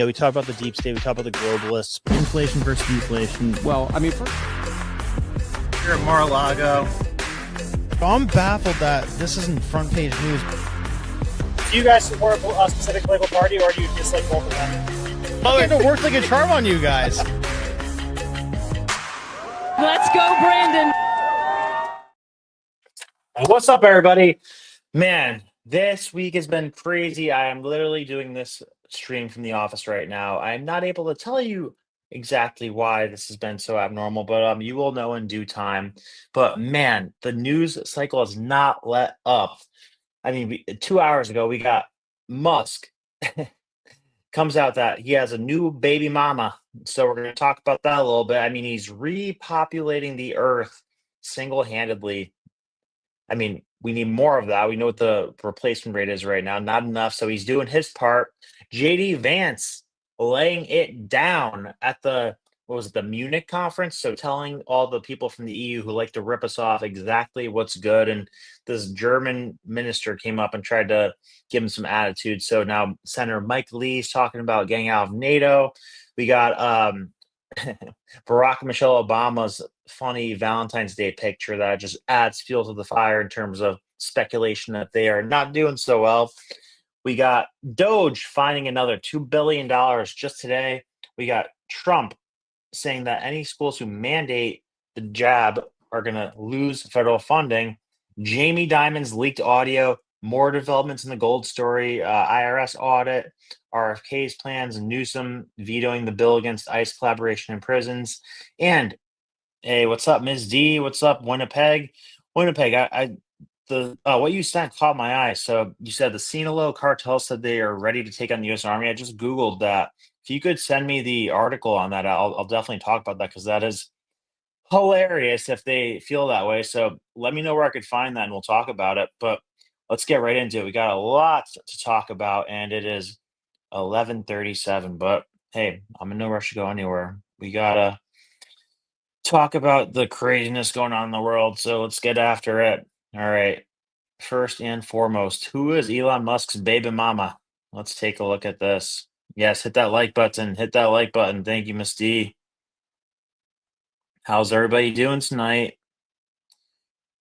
we talk about the deep state, we talk about the globalists, inflation versus deflation. Well, I mean, You're at Mar-a-Lago. I'm baffled that this isn't front page news. Do you guys support a specific political party, or do you dislike both of them? Oh, it worked like a charm on you guys. Let's go, Brandon. What's up, everybody? Man, this week has been crazy. I am literally doing this stream from the office right now. I'm not able to tell you exactly why this has been so abnormal, but you will know in due time. But man, the news cycle has not let up. I mean, 2 hours ago, we got Musk comes out that he has a new baby mama. So we're going to talk about that a little bit. I mean, he's repopulating the earth single-handedly. I mean, we need more of that. We know what the replacement rate is right now. Not enough. So he's doing his part. JD Vance laying it down at the, what was it, the Munich conference? So telling all the people from the EU who like to rip us off exactly what's good. And this German minister came up and tried to give him some attitude. So now Senator Mike Lee's talking about getting out of NATO. We got Barack and Michelle Obama's funny Valentine's Day picture that just adds fuel to the fire in terms of speculation that they are not doing so well. We got DOGE finding another $2 billion just today. We got Trump saying that any schools who mandate the jab are going to lose federal funding. Jamie Dimon's leaked audio, more developments in the gold story, IRS audit, RFK's plans, Newsom vetoing the bill against ICE collaboration in prisons. And hey, what's up, Ms. D? What's up, Winnipeg? Winnipeg, what you sent caught my eye. So you said the Sinaloa cartel said they are ready to take on the U.S. Army. I just Googled that. If you could send me the article on that, I'll definitely talk about that because that is hilarious if they feel that way. So let me know where I could find that and we'll talk about it. But let's get right into it. We got a lot to talk about and it is 11:37. But hey, I'm in no rush to go anywhere. We gotta talk about the craziness going on in the world. So let's get after it. All right. First and foremost, who is Elon Musk's baby mama? Let's take a look at this. Yes, hit that like button. Hit that like button. Thank you, Miss D. How's everybody doing tonight?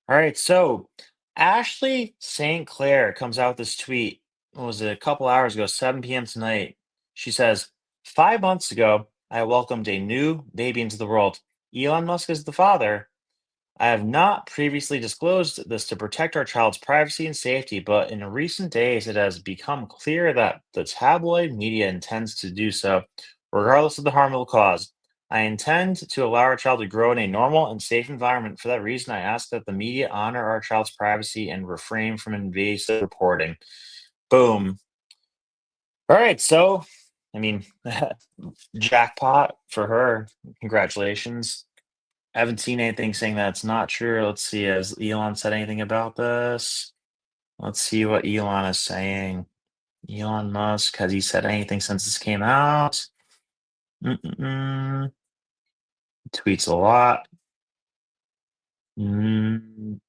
All right, so Ashley St. Clair comes out with this tweet. What was it? A couple hours ago, 7 p.m. tonight. She says, 5 months ago, I welcomed a new baby into the world. Elon Musk is the father. I have not previously disclosed this to protect our child's privacy and safety, but in recent days, it has become clear that the tabloid media intends to do so, regardless of the harm it will cause. I intend to allow our child to grow in a normal and safe environment. For that reason, I ask that the media honor our child's privacy and refrain from invasive reporting. Boom. All right, so, I mean, jackpot for her. Congratulations. I haven't seen anything saying that it's not true. Let's see. Has Elon said anything about this? Let's see what Elon is saying. Elon Musk, has he said anything since this came out? Tweets a lot.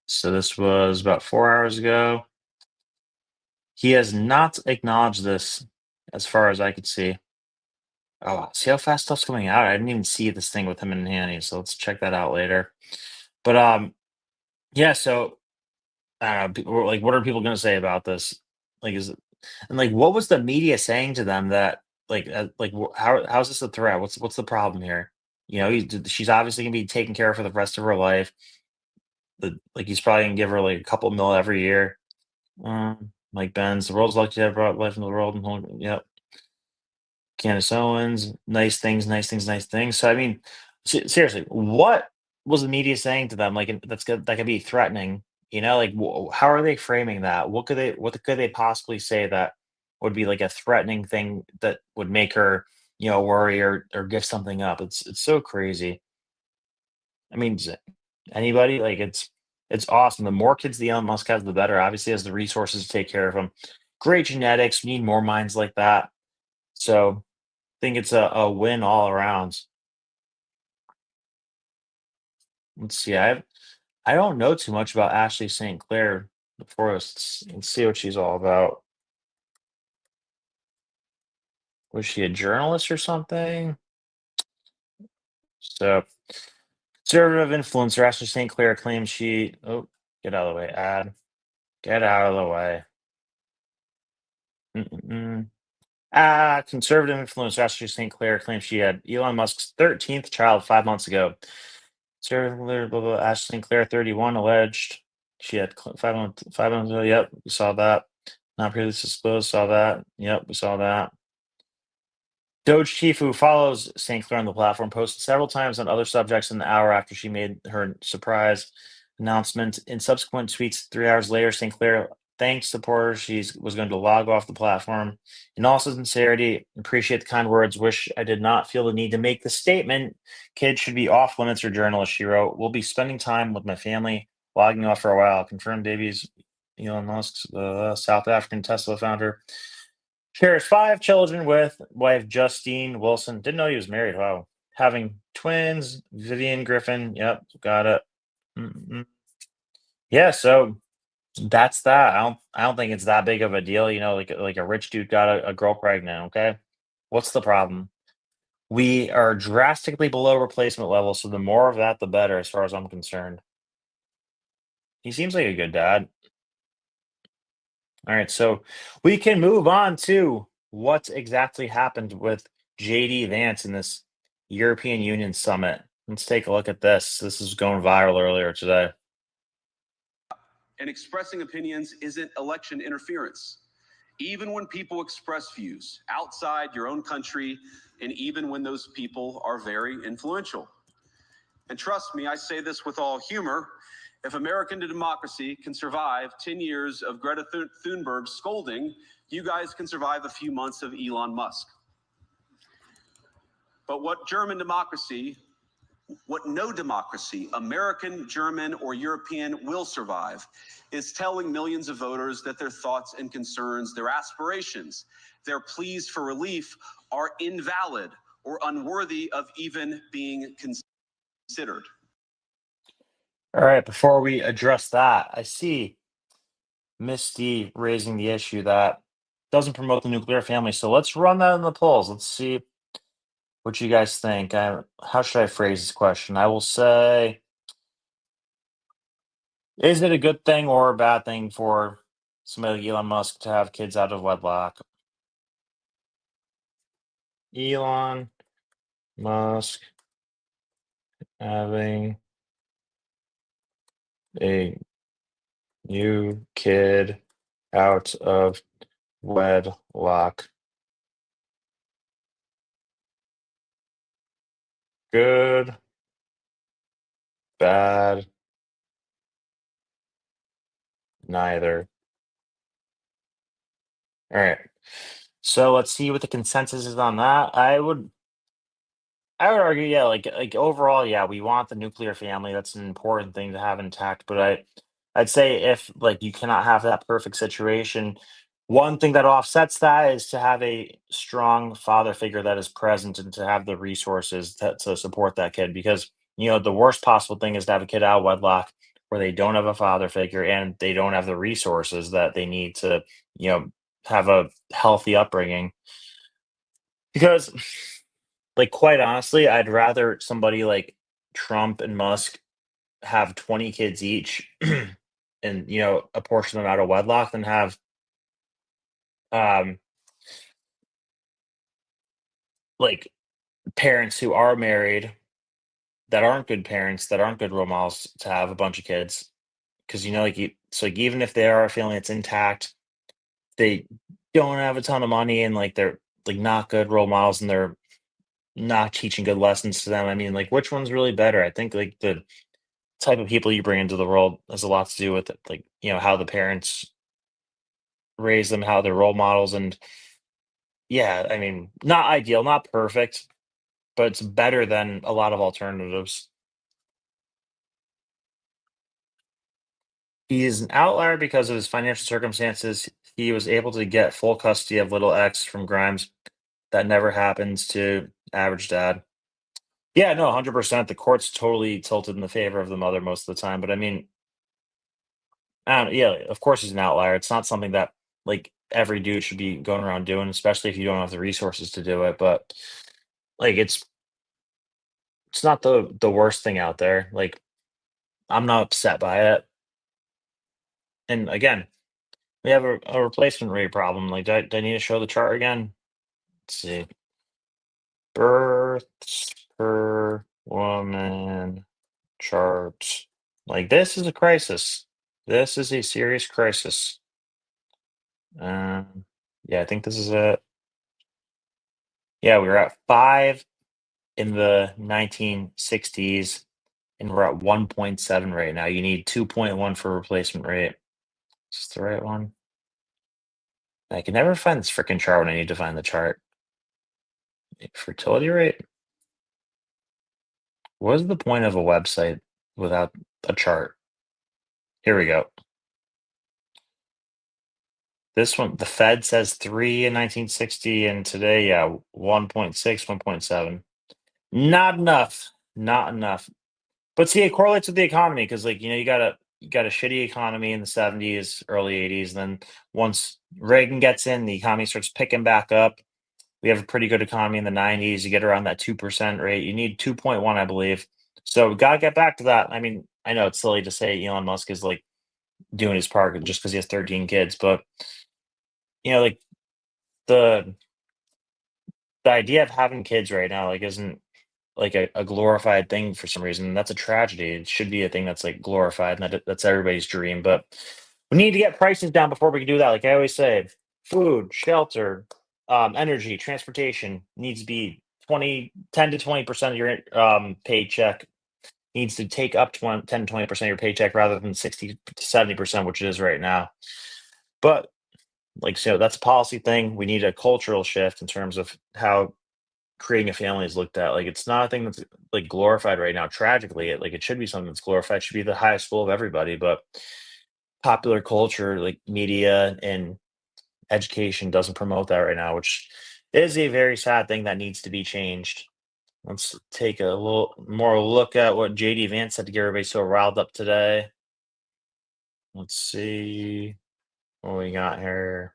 So this was about 4 hours ago. He has not acknowledged this as far as I could see. Oh, see how fast stuff's coming out? I didn't even see this thing with him in Hanny, so let's check that out later. But yeah, so like, what are people going to say about this? Like, is it, and like, what was the media saying to them that, how's this a threat? What's the problem here? She's obviously gonna be taken care of for the rest of her life. Like, he's probably gonna give her like a couple mil every year. Like Ben's, the world's lucky to have brought life into the world. And yep, Candace Owens, nice things, nice things, nice things. So I mean, seriously, what was the media saying to them? Like, that's good. That could be threatening. Like, how are they framing that? What could they possibly say that would be like a threatening thing that would make her, worry or give something up? It's so crazy. I mean, anybody, like, it's awesome. The more kids the Elon Musk has, the better. Obviously, has the resources to take care of them. Great genetics. We need more minds like that. So I think it's a win all around. Let's see. I don't know too much about Ashley St. Clair before us. Let's see what she's all about. Was she a journalist or something? So, conservative influencer Ashley St. Clair claims she. Oh, get out of the way, ad. Get out of the way. Mm-mm-mm. Conservative influencer Ashley St. Clair claims she had Elon Musk's 13th child 5 months ago. Conservative, blah, blah, Ashley St. Clair, 31, alleged she had 5 months ago. Yep, we saw that. Not previously disclosed, saw that. Yep, we saw that. DOGE chief, who follows St. Clair on the platform, posted several times on other subjects in the hour after she made her surprise announcement. In subsequent tweets, 3 hours later, St. Clair thanked supporters. She was going to log off the platform. In all sincerity, appreciate the kind words. Wish I did not feel the need to make the statement. Kids should be off limits for journalists, she wrote. We'll be spending time with my family, logging off for a while. Confirmed babies. Elon Musk's South African Tesla founder. Shares 5 children with wife Justine Wilson. Didn't know he was married. Wow. Having twins, Vivian Griffin. Yep, got it. Mm-mm. Yeah, so that's that. I don't think it's that big of a deal. Like a rich dude got a girl pregnant. Okay, what's the problem? We are drastically below replacement level, so the more of that, the better, as far as I'm concerned. He seems like a good dad. All right, so we can move on to what exactly happened with JD Vance in this European Union summit. Let's take a look at this. This is going viral earlier today. And expressing opinions isn't election interference. Even when people express views outside your own country, and even when those people are very influential. And trust me, I say this with all humor. If American democracy can survive 10 years of Greta Thunberg scolding, you guys can survive a few months of Elon Musk. But what no democracy, American, German, or European, will survive is telling millions of voters that their thoughts and concerns, their aspirations, their pleas for relief are invalid or unworthy of even being considered. All right, before we address that, I see Misty raising the issue that doesn't promote the nuclear family. So let's run that in the polls. Let's see what you guys think. How should I phrase this question? I will say, is it a good thing or a bad thing for somebody like Elon Musk to have kids out of wedlock? Elon Musk having a new kid out of wedlock. Good, bad, neither. All right. So let's see what the consensus is on that. I would argue, yeah, like overall, yeah, we want the nuclear family. That's an important thing to have intact. But I'd say if like you cannot have that perfect situation, one thing that offsets that is to have a strong father figure that is present and to have the resources to support that kid. Because the worst possible thing is to have a kid out of wedlock where they don't have a father figure and they don't have the resources that they need to, you know, have a healthy upbringing. Because like, quite honestly, I'd rather somebody like Trump and Musk have 20 kids each and, apportion them out of wedlock than have, um, like, parents who are married that aren't good parents, that aren't good role models to have a bunch of kids. Because, like, even if they are feeling it's intact, they don't have a ton of money and, like, they're, like, not good role models and they're not teaching good lessons to them. I mean, like, which one's really better? I think, like, the type of people you bring into the world has a lot to do with it, like how the parents raise them, how they're role models, and yeah, I mean, not ideal, not perfect, but it's better than a lot of alternatives. He is an outlier because of his financial circumstances. He was able to get full custody of little X from Grimes. That never happens to average dad. Yeah, no, 100%. The court's totally tilted in the favor of the mother most of the time, but I mean, I don't, yeah, of course he's an outlier. It's not something that like every dude should be going around doing, especially if you don't have the resources to do it. But like it's not the worst thing out there. Like I'm not upset by it. And again, we have a replacement rate problem. Like do I need to show the chart again? Let's see. Births per woman chart. Like this is a crisis. This is a serious crisis. Yeah, I think this is it. Yeah, we were at 5 in the 1960s, and we're at 1.7 right now. You need 2.1 for replacement rate. Is this the right one? I can never find this freaking chart when I need to find the chart. Fertility rate? What is the point of a website without a chart? Here we go. This one, the Fed says 3 in 1960, and today, yeah, 1.6, 1.7. Not enough. Not enough. But see, it correlates with the economy because, like, you got a shitty economy in the 70s, early 80s. Then once Reagan gets in, the economy starts picking back up. We have a pretty good economy in the 90s. You get around that 2% rate. You need 2.1, I believe. So we gotta get back to that. I mean, I know it's silly to say Elon Musk is like doing his part just because he has 13 kids, but like the idea of having kids right now like isn't like a glorified thing for some reason. That's a tragedy. It should be a thing that's like glorified, and that's everybody's dream. But we need to get prices down before we can do that. Like I always say, food, shelter, energy, transportation needs to be 10 to 20% of your paycheck needs to take up 10 to 20% of your paycheck rather than 60 to 70%, which it is right now. But like, so that's a policy thing. We need a cultural shift in terms of how creating a family is looked at. Like, it's not a thing that's like glorified right now. Tragically, it should be something that's glorified. It should be the highest goal of everybody. But popular culture, like media and education, doesn't promote that right now, which is a very sad thing that needs to be changed. Let's take a little more look at what JD Vance said to get everybody so riled up today. Let's see what we got here.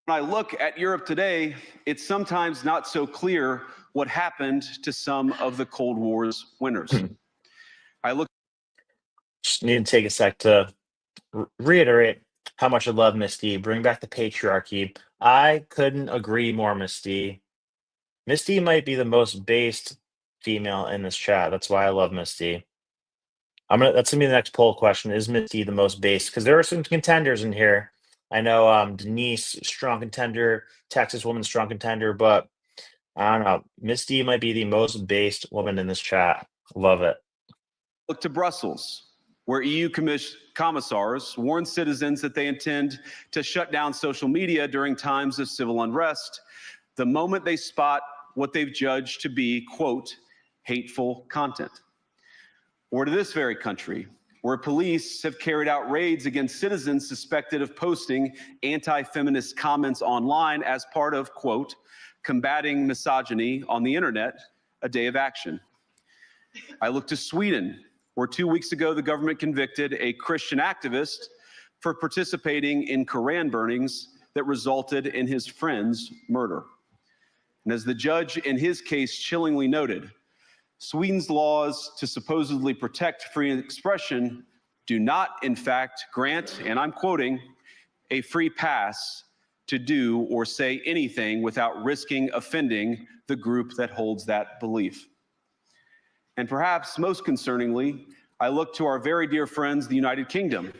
When I look at Europe today, it's sometimes not so clear what happened to some of the Cold War's winners. I look. Just need to take a sec to reiterate how much I love Miss D. Bring back the patriarchy. I couldn't agree more, Miss D. Miss D might be the most based female in this chat. That's why I love Miss D. That's gonna be the next poll question. Is Miss D the most based? Because there are some contenders in here. I know Denise, strong contender, Texas woman, strong contender, but I don't know. Miss D might be the most based woman in this chat. Love it. Look to Brussels, where EU commissars warn citizens that they intend to shut down social media during times of civil unrest the moment they spot what they've judged to be, quote, hateful content. Or to this very country, where police have carried out raids against citizens suspected of posting anti-feminist comments online as part of, quote, combating misogyny on the internet, a day of action. I look to Sweden, where 2 weeks ago the government convicted a Christian activist for participating in Koran burnings that resulted in his friend's murder. And as the judge in his case chillingly noted, Sweden's laws to supposedly protect free expression do not, in fact, grant, and I'm quoting, a free pass to do or say anything without risking offending the group that holds that belief. And perhaps most concerningly, I look to our very dear friends, the United Kingdom,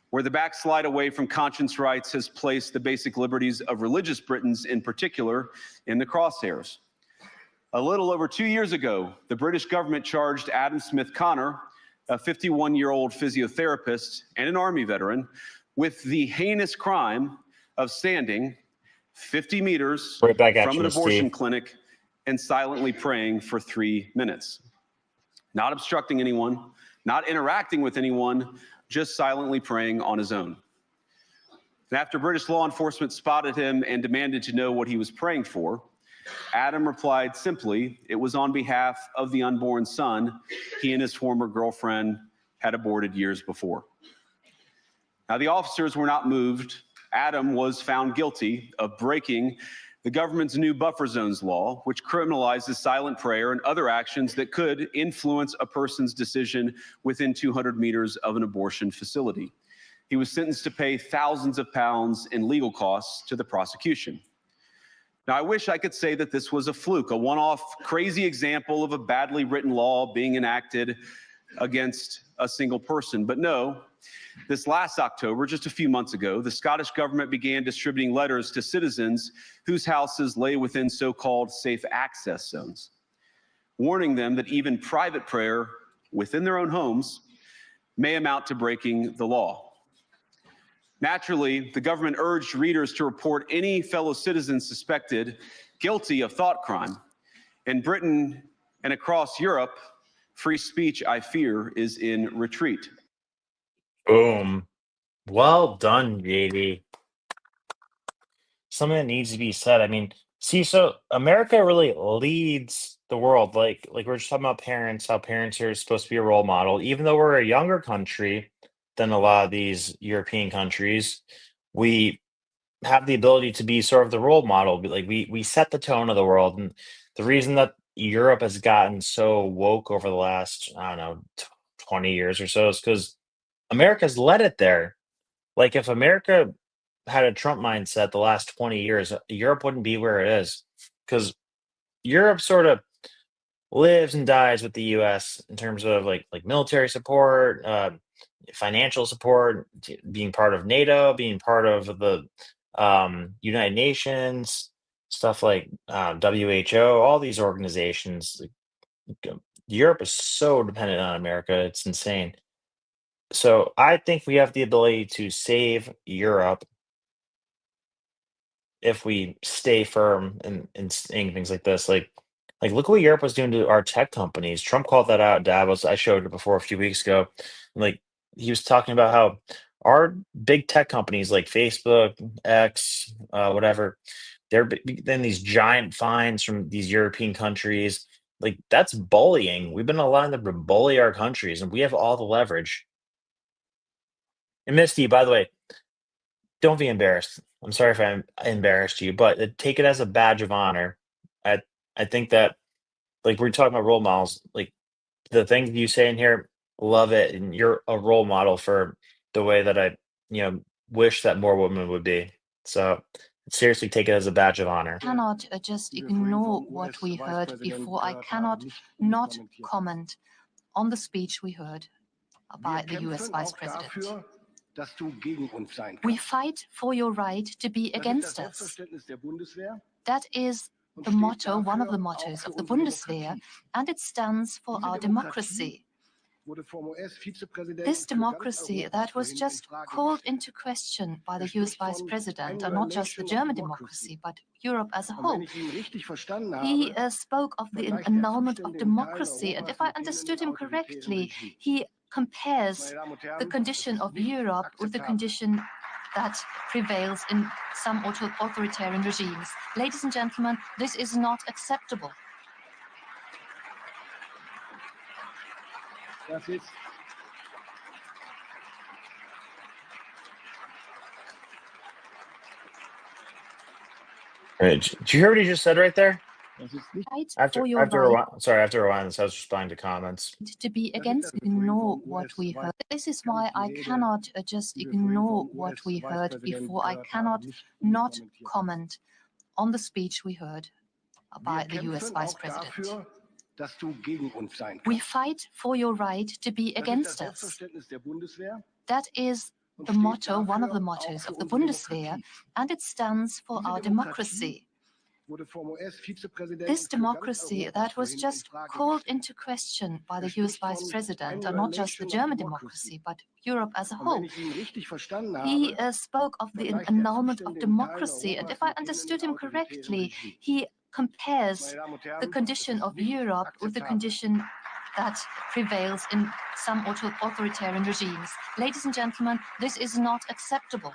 where the backslide away from conscience rights has placed the basic liberties of religious Britons in particular in the crosshairs. A little over 2 years ago, the British government charged Adam Smith Connor, a 51-year-old physiotherapist and an Army veteran, with the heinous crime of standing 50 meters Right back at from you, an Miss abortion D. clinic and silently praying for 3 minutes. Not obstructing anyone, not interacting with anyone, just silently praying on his own. And after British law enforcement spotted him and demanded to know what he was praying for, Adam replied simply, it was on behalf of the unborn son he and his former girlfriend had aborted years before. Now, the officers were not moved Adam was found guilty of breaking the government's new buffer zones law, which criminalizes silent prayer and other actions that could influence a person's decision within 200 meters of an abortion facility. He was sentenced to pay thousands of pounds in legal costs to the prosecution. Now, I wish I could say that this was a fluke, a one-off crazy example of a badly written law being enacted against a single person. But no, this last October, just a few months ago, the Scottish government began distributing letters to citizens whose houses lay within so-called safe access zones, warning them that even private prayer within their own homes may amount to breaking the law. Naturally, the government urged readers to report any fellow citizens suspected guilty of thought crime. In Britain and across Europe, free speech, I fear, is in retreat. Boom. Well done, JD. Something that needs to be said. I mean, see, so America really leads the world. Like we're just talking about parents, how parents are supposed to be a role model. Even though we're a younger country than a lot of these European countries, we have the ability to be sort of the role model. Like we set the tone of the world. And the reason that Europe has gotten so woke over the last, I don't know, 20 years or so is because America's led it there. Like if America had a Trump mindset the last 20 years, Europe wouldn't be where it is. Because Europe sort of lives and dies with the US in terms of like military support, financial support, being part of NATO, being part of the United Nations, stuff like WHO, all these organizations. Europe is so dependent on America, it's insane. So I think we have the ability to save Europe if we stay firm in saying things like this. Like look what Europe was doing to our tech companies. Trump called that out. Davos. I showed it before a few weeks ago. Like he was talking about how our big tech companies like Facebook, X, whatever, then these giant fines from these European countries. Like that's bullying. We've been allowing them to bully our countries, and we have all the leverage. And Misty, by the way, don't be embarrassed. I'm sorry if I embarrassed you, but take it as a badge of honor. I I think that like we're talking about role models, like the things you say in here, love it, and you're a role model for the way that wish that more women would be. So seriously, take it as a badge of honor. Cannot just ignore what we heard before. I cannot not comment on the speech we heard by the US Vice President. We fight for your right to be against us. That is the motto, one of the mottos of the Bundeswehr, and it stands for our democracy. This democracy that was just called into question by the US Vice President, and not just the German democracy, but Europe as a whole. He spoke of the annulment of democracy, and if I understood him correctly, he compares the condition of Europe with the condition that prevails in some authoritarian regimes. Ladies and gentlemen, this is not acceptable. Right. Did you hear what he just said right there? Fight After for your after a right while, sorry, after a while, this I was responding to comments. to be against, ignore what we heard. This is why I cannot just ignore what we heard before. I cannot not comment on the speech we heard by the US Vice President. We fight for your right to be against us. That is the motto, one of the mottos of the Bundeswehr, and it stands for our democracy. This democracy that was just called into question by the US Vice President, and not just the German democracy, but Europe as a whole. He spoke of the annulment of democracy, and if I understood him correctly, he compares the condition of Europe with the condition that prevails in some authoritarian regimes. Ladies and gentlemen, this is not acceptable.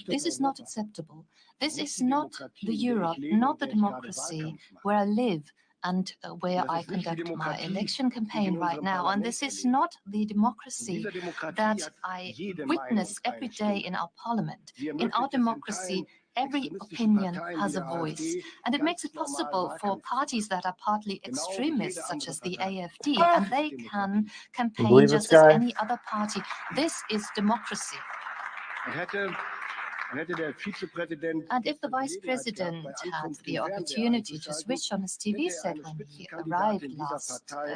This is not acceptable. This is not the Europe, not the democracy where I live and where I conduct my election campaign right now. And this is not the democracy that I witness every day in our parliament. In our democracy, every opinion has a voice, and it makes it possible for parties that are partly extremist, such as the AfD, and they can campaign believe just this as guy? any other party. This is democracy. And if the vice president had the opportunity to switch on his TV set when he arrived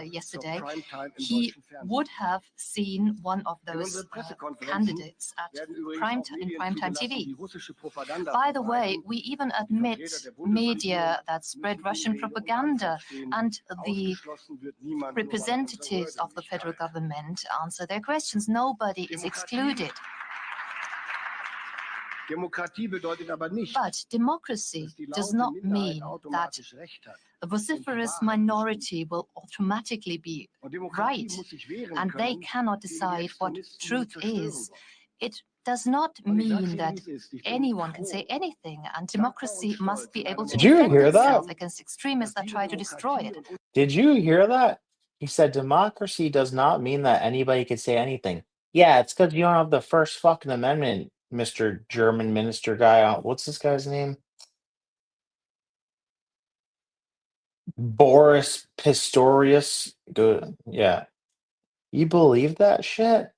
yesterday, he would have seen one of those candidates in primetime TV. By the way, we even admit media that spread Russian propaganda, and the representatives of the federal government answer their questions. Nobody is excluded. But democracy does not mean that a vociferous minority will automatically be right, and they cannot decide what truth is. It does not mean that anyone can say anything, and democracy must be able to Did you defend hear that? itself against extremists that try to destroy it. Did you hear that? He said democracy does not mean that anybody can say anything. Yeah, it's because you don't have the first fucking amendment, Mr. German minister guy. What's this guy's name? Boris Pistorius. Good. Yeah. You believe that shit?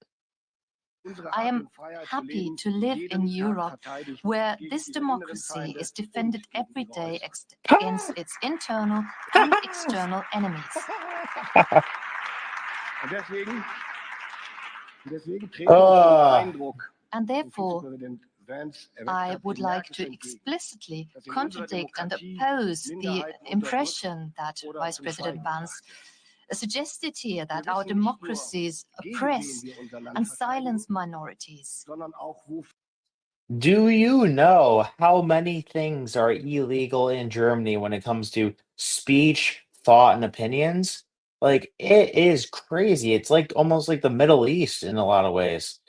I am happy to live in Europe where this democracy is defended every day against its internal and external enemies. And therefore, I would like to explicitly contradict and oppose the impression that Vice President Vance suggested here, that our democracies oppress and silence minorities. Do you know how many things are illegal in Germany when it comes to speech, thought, and opinions? Like, it is crazy. It's like almost like the Middle East in a lot of ways.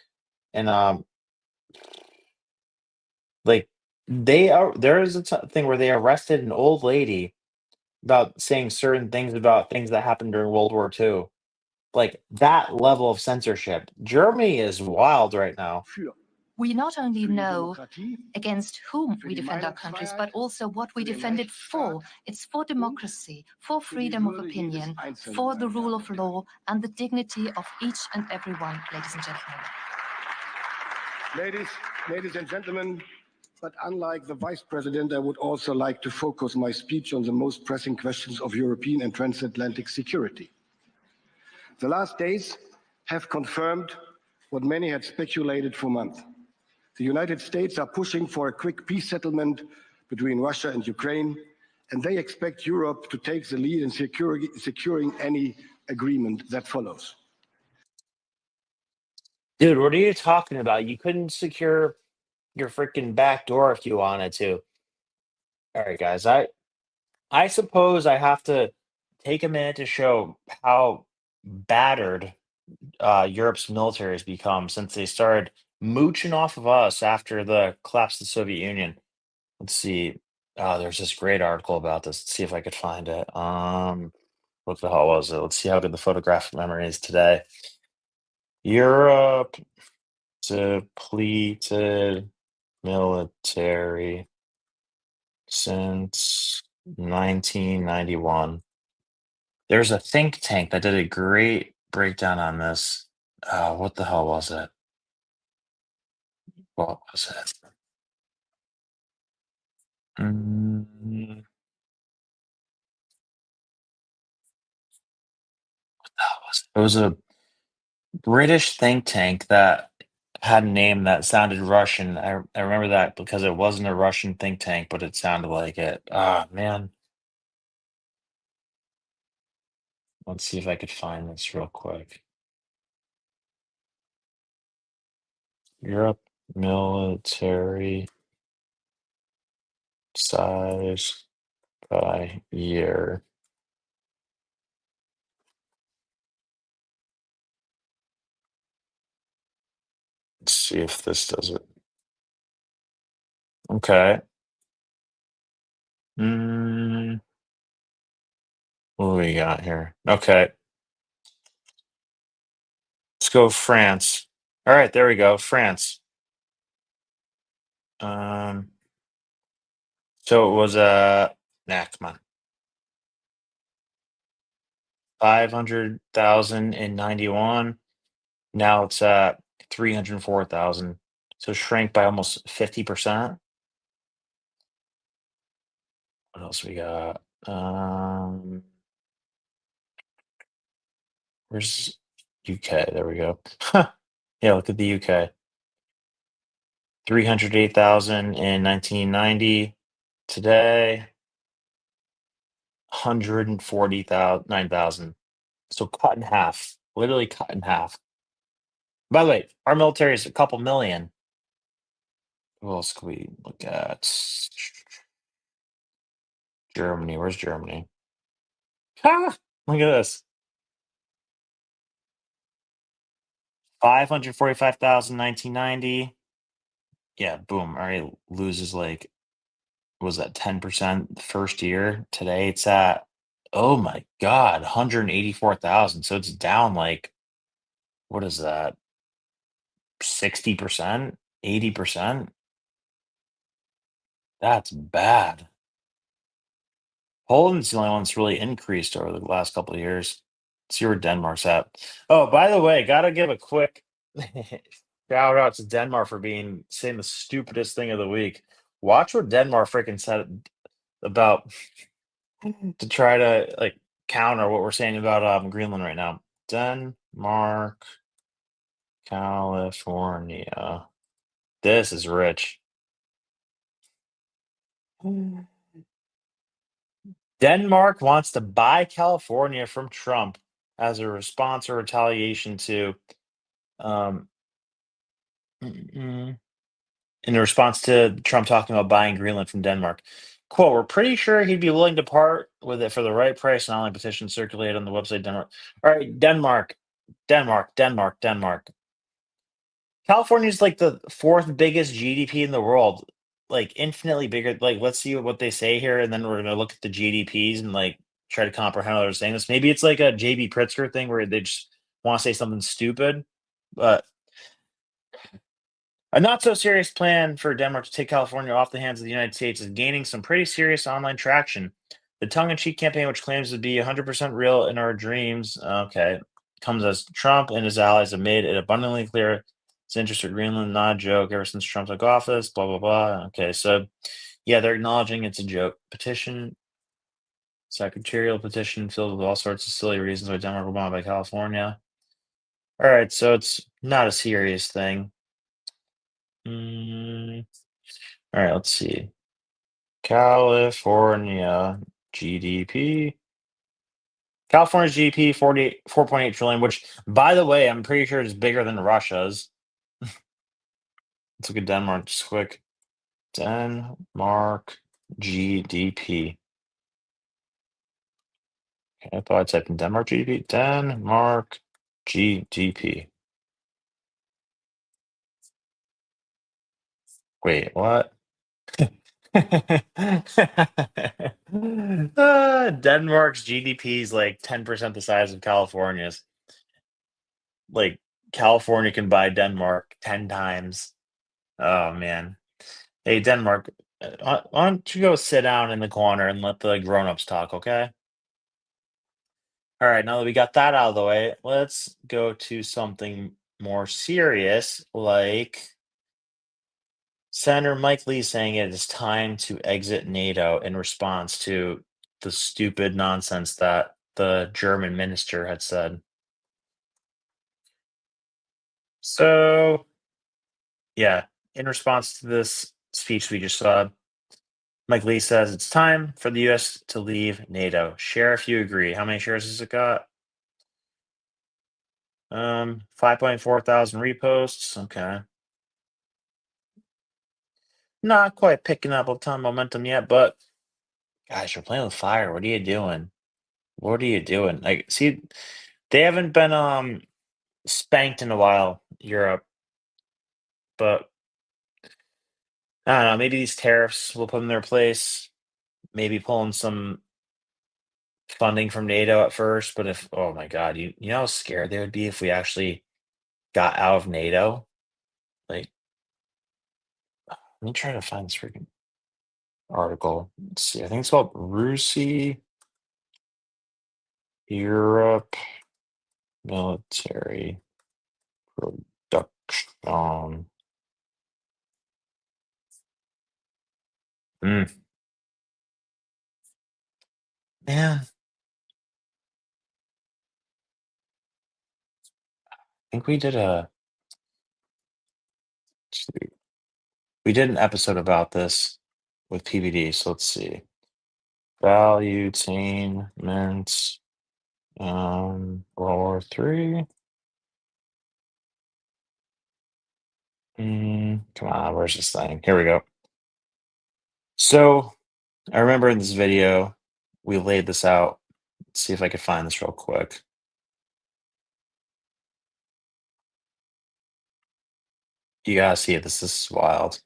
And like there is a thing where they arrested an old lady about saying certain things about things that happened during World War II. Like that level of censorship. Germany is wild right now. We not only know against whom we defend our countries, but also what we defend it for. It's for democracy, for freedom of opinion, for the rule of law, and the dignity of each and every one, ladies and gentlemen. Ladies and gentlemen, but unlike the Vice President, I would also like to focus my speech on the most pressing questions of European and transatlantic security. The last days have confirmed what many had speculated for months. The United States are pushing for a quick peace settlement between Russia and Ukraine, and they expect Europe to take the lead in securing any agreement that follows. Dude, what are you talking about? You couldn't secure your freaking back door if you wanted to. All right, guys. I suppose I have to take a minute to show how battered Europe's military has become since they started mooching off of us after the collapse of the Soviet Union. Let's see. There's this great article about this. Let's see if I could find it. What the hell was it? Let's see how good the photographic memory is today. Europe depleted military since 1991. There's a think tank that did a great breakdown on this. What the hell was it? What was it? Mm, what the hell was it? It was a British think tank that had a name that sounded Russian. I remember that because it wasn't a Russian think tank, but it sounded like it. Ah, man. Let's see if I could find this real quick. Europe military size by year. Let's see if this does it. Okay. What do we got here? Okay. Let's go France. All right, there we go. France. So it was come on. 500,091. Now it's at 304,000. So shrank by almost 50%. What else we got? Where's UK? There we go. Yeah, look at the UK. 308,000 in 1990. Today, 149,000. So cut in half. Literally cut in half. By the way, our military is a couple million. Who else can we look at? Germany. Where's Germany? Ah, look at this. 545,000 1990. Yeah, boom. All right, loses like was that 10% the first year? Today it's at, oh my God, 184,000. So it's down like, what is that? 60%, 80%? That's bad. Poland's the only one that's really increased over the last couple of years. See where Denmark's at. Oh, by the way, gotta give a quick shout out to Denmark for saying the stupidest thing of the week. Watch what Denmark freaking said about to try to like counter what we're saying about Greenland right now. Denmark, California. This is rich. Denmark wants to buy California from Trump as a response or retaliation to um in response to Trump talking about buying Greenland from Denmark. Quote, we're pretty sure he'd be willing to part with it for the right price, and online petition circulated on the website Denmark. All right, Denmark. California's like the fourth biggest GDP in the world, like infinitely bigger. Like, let's see what they say here, and then we're gonna look at the GDPs and like try to comprehend how they're saying this. Maybe it's like a JB Pritzker thing where they just want to say something stupid, but a not so serious plan for Denmark to take California off the hands of the United States is gaining some pretty serious online traction. The tongue in cheek campaign, which claims to be 100% real in our dreams, okay, comes as Trump and his allies have made it abundantly clear his interest in Greenland, not a joke, ever since Trump took office, blah, blah, blah. Okay, so yeah, they're acknowledging it's a joke. Petition, secretarial petition filled with all sorts of silly reasons why Denmark will bomb by California. All right, so it's not a serious thing. All right, let's see. California GDP. California's GDP 4.8 trillion, which, by the way, I'm pretty sure is bigger than Russia's. Let's look at Denmark just quick. Denmark GDP. Okay, I thought I typed in Denmark GDP. Denmark GDP. Wait, what? Denmark's GDP is like 10% the size of California's. Like California can buy Denmark 10 times. Oh man. Hey Denmark, why don't you go sit down in the corner and let the grown-ups talk, okay? All right, now that we got that out of the way, let's go to something more serious, like Senator Mike Lee saying it is time to exit NATO in response to the stupid nonsense that the German minister had said. So, yeah, in response to this speech we just saw, Mike Lee says it's time for the U.S. to leave NATO. Share if you agree. How many shares has it got? 5.4 thousand reposts. Okay. Not quite picking up a ton of momentum yet, but guys, you're playing with fire. What are you doing? What are you doing? Like, see, they haven't been spanked in a while, Europe. But I don't know. Maybe these tariffs will put them in their place. Maybe pulling some funding from NATO at first. But if, oh my God, you know how scared they would be if we actually got out of NATO? Like, let me try to find this freaking article. Let's see. I think it's called Russi Europe Military Production. Mm, man, I think we did an episode about this with PVD. So let's see. Valuetainment, World War III. Come on, where's this thing? Here we go. So I remember in this video, we laid this out. Let's see if I could find this real quick. You gotta see it. This is wild.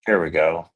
Here we go.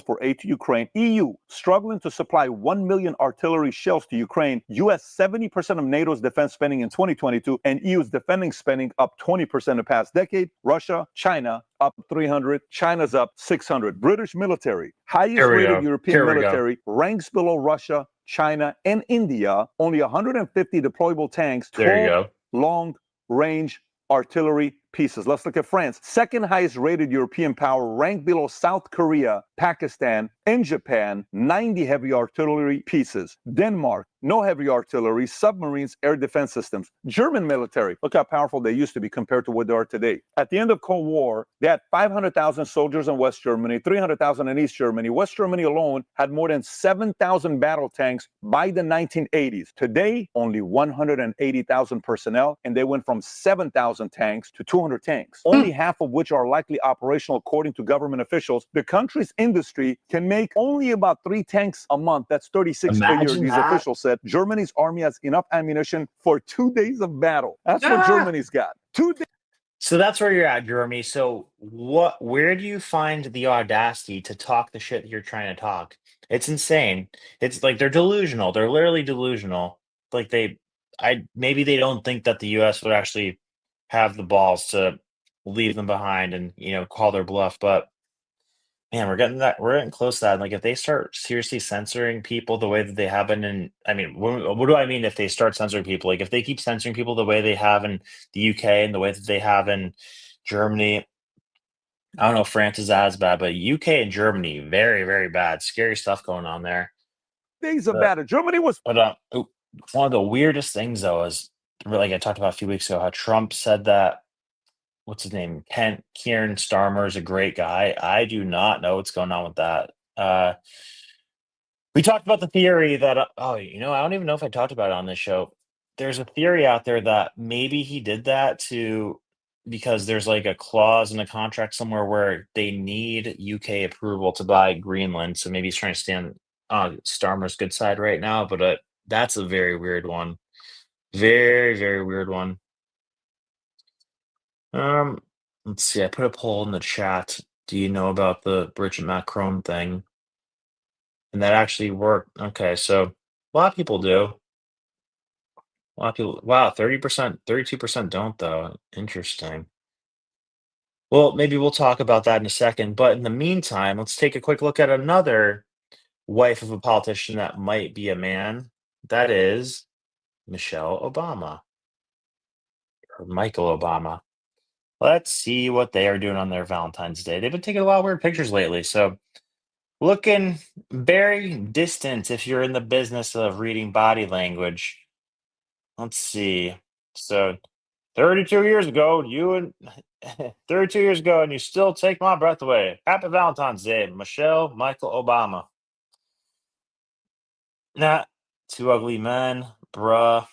For aid to Ukraine. EU struggling to supply 1 million artillery shells to Ukraine. US 70% of NATO's defense spending in 2022 and EU's defending spending up 20% the past decade. Russia, China up 300. China's up 600. British military, highest Here we rated go. European Here we go. military, ranks below Russia, China, and India. Only 150 deployable tanks. There you 12 go. long range artillery pieces. Let's look at France. Second highest rated European power, ranked below South Korea, Pakistan, and Japan. 90 heavy artillery pieces. Denmark, no heavy artillery, submarines, air defense systems. German military, look how powerful they used to be compared to what they are today. At the end of Cold War, they had 500,000 soldiers in West Germany, 300,000 in East Germany. West Germany alone had more than 7,000 battle tanks by the 1980s. Today, only 180,000 personnel, and they went from 7,000 tanks to 200 tanks, only half of which are likely operational according to government officials. The country's industry can make only about 3 tanks a month. That's 36 a year, Imagine these that. officials said. Germany's army has enough ammunition for 2 days of battle. That's what Germany's got. 2 days. So that's where you're at, Jeremy. So where do you find the audacity to talk the shit that you're trying to talk? It's insane. It's like they're delusional. They're literally delusional. Like maybe they don't think that the US would actually have the balls to leave them behind and, call their bluff. But man, we're getting close to that. Like if they start seriously censoring people the way that they have been I mean, what do I mean if they start censoring people? Like if they keep censoring people the way they have in the UK and the way that they have in Germany, I don't know if France is as bad, but UK and Germany, very, very bad. Scary stuff going on there. Days of But, battle. Germany was. but one of the weirdest things though is like I talked about a few weeks ago, how Trump said that what's his name? Kieran Starmer is a great guy. I do not know what's going on with that. We talked about the theory that I don't even know if I talked about it on this show. There's a theory out there that maybe he did that because there's like a clause in a contract somewhere where they need UK approval to buy Greenland. So maybe he's trying to stand on Starmer's good side right now. But that's a very weird one. Very, very weird one. Let's see. I put a poll in the chat. Do you know about the Bridget Macron thing? And that actually worked. Okay, so a lot of people do. A lot of people. Wow, 30%, 32% don't though. Interesting. Well, maybe we'll talk about that in a second. But in the meantime, let's take a quick look at another wife of a politician that might be a man. That is Michelle Obama or Michael Obama. Let's see what they are doing on their Valentine's Day. They've been taking a lot of weird pictures lately. So looking very distant if you're in the business of reading body language. Let's see. So 32 years ago, 32 years ago, and you still take my breath away. Happy Valentine's Day, Michael Obama. Nah, 2 ugly men, bruh.